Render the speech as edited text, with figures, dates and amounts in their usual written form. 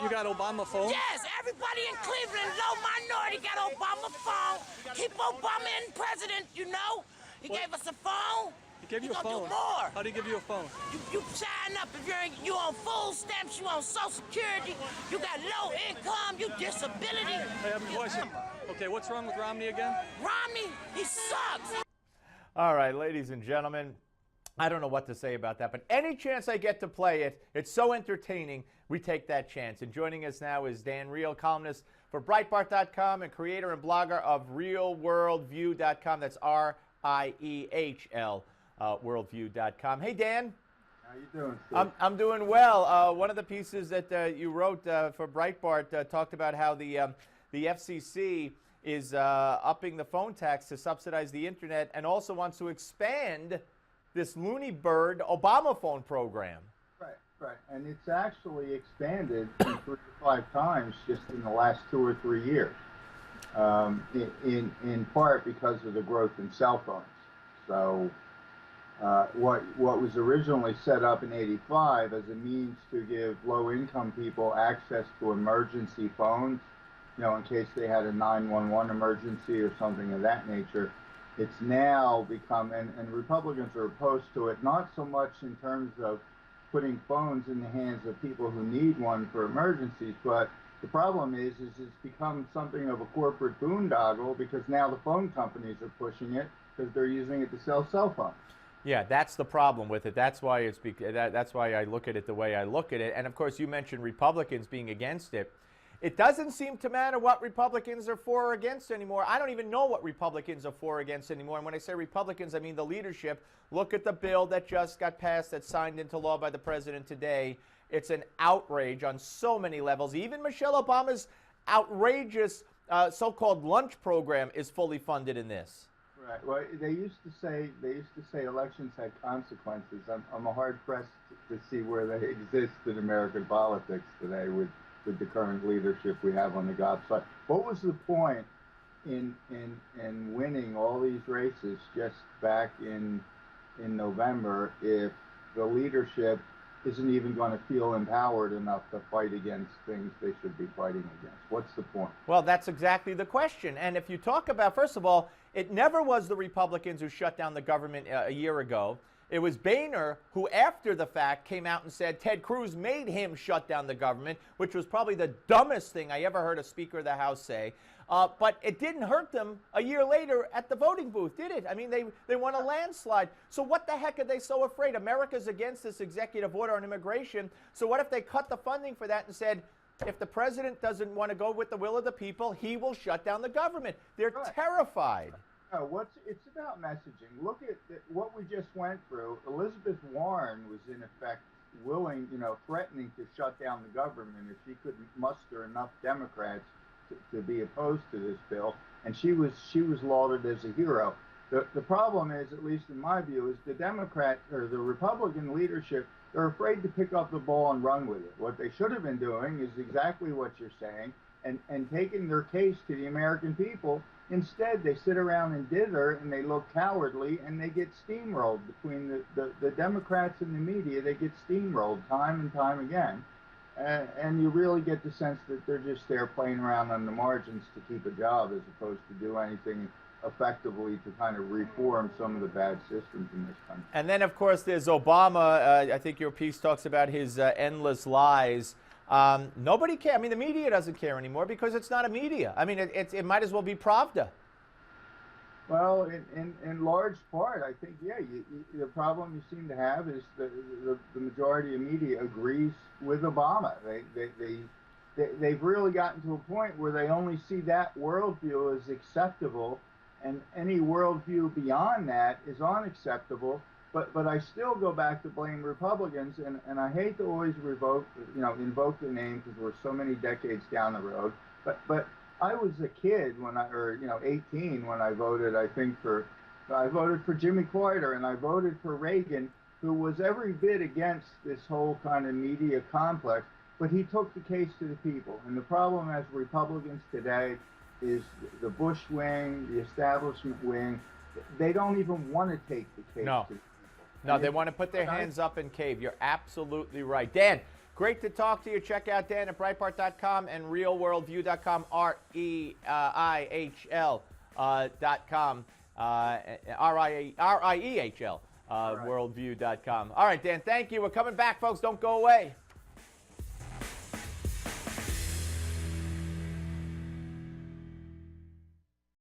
You got Obama phone? Yes, everybody in Cleveland, low minority, got Obama phone. Keep Obama in president, you know. He gave us a phone. He gave you a phone? Do more. How did he give you a phone? You sign up if you on food stamps, you on Social Security, you got low income, you disability. I have a question. Okay, what's wrong with Romney again? Romney, he sucks. All right, ladies and gentlemen, I don't know what to say about that, but any chance I get to play it, it's so entertaining, we take that chance. And joining us now is Dan Riehl, columnist for Breitbart.com and creator and blogger of RealWorldView.com. That's RIEHL, worldview.com. Hey, Dan. How you doing, Steve? I'm doing well. One of the pieces that you wrote for Breitbart talked about how the FCC is upping the phone tax to subsidize the internet and also wants to expand this loony bird Obama phone program. Right. And it's actually expanded 3 to 5 times just in the last 2 or 3 years, in part because of the growth in cell phones. So what was originally set up in '85 as a means to give low-income people access to emergency phones, in case they had a 911 emergency or something of that nature, it's now become, and Republicans are opposed to it, not so much in terms of putting phones in the hands of people who need one for emergencies, but the problem is it's become something of a corporate boondoggle because now the phone companies are pushing it because they're using it to sell cell phones. Yeah, that's the problem with it. That's why that's why I look at it the way I look at it. And of course, you mentioned Republicans being against it. It doesn't seem to matter what Republicans are for or against anymore. I don't even know what Republicans are for or against anymore. And when I say Republicans, I mean the leadership. Look at the bill that just got passed, that's signed into law by the president today. It's an outrage on so many levels. Even Michelle Obama's outrageous so-called lunch program is fully funded in this. Right. Well, they used to say elections had consequences. I'm hard pressed to see where they exist in American politics today with the current leadership we have on the GOP side. What was the point in winning all these races just back in November if the leadership isn't even going to feel empowered enough to fight against things they should be fighting against? What's the point? Well, that's exactly the question. And if you talk about, first of all, it never was the Republicans who shut down the government a year ago. It was Boehner who, after the fact, came out and said Ted Cruz made him shut down the government, which was probably the dumbest thing I ever heard a Speaker of the House say. But it didn't hurt them a year later at the voting booth, did it? I mean, they won a landslide. So what the heck are they so afraid? America's against this executive order on immigration. So what if they cut the funding for that and said, if the president doesn't want to go with the will of the people, he will shut down the government? They're terrified. No, it's about messaging. Look at what we just went through. Elizabeth Warren was in effect willing, threatening to shut down the government if she couldn't muster enough Democrats to be opposed to this bill, and she was lauded as a hero. The problem is, at least in my view, is the Democrat or the Republican leadership, they're afraid to pick up the ball and run with it. What they should have been doing is exactly what you're saying, and taking their case to the American people. Instead, they sit around and dither, and they look cowardly, and they get steamrolled between the Democrats and the media. They get steamrolled time and time again. And you really get the sense that they're just there playing around on the margins to keep a job as opposed to do anything effectively to kind of reform some of the bad systems in this country. And then, of course, there's Obama. I think your piece talks about his endless lies. Nobody cares. I mean, the media doesn't care anymore because it's not a media. I mean, it might as well be Pravda. Well, in large part, I think, yeah, the problem you seem to have is the majority of media agrees with Obama. They've really gotten to a point where they only see that worldview as acceptable, and any worldview beyond that is unacceptable. But I still go back to blame Republicans, and I hate to always invoke the name because we're so many decades down the road. But I was a kid when 18 when I voted. I voted for Jimmy Carter, and I voted for Reagan, who was every bit against this whole kind of media complex. But he took the case to the people. And the problem as Republicans today is the Bush wing, the establishment wing. They don't even want to take the case to the people. No, they want to put their hands up and cave. You're absolutely right. Dan, Great to talk to you. Check out Dan at Breitbart.com and RealWorldView.com, REIHL.com, RIEHL, worldview.com. All right, Dan, thank you. We're coming back, folks. Don't go away.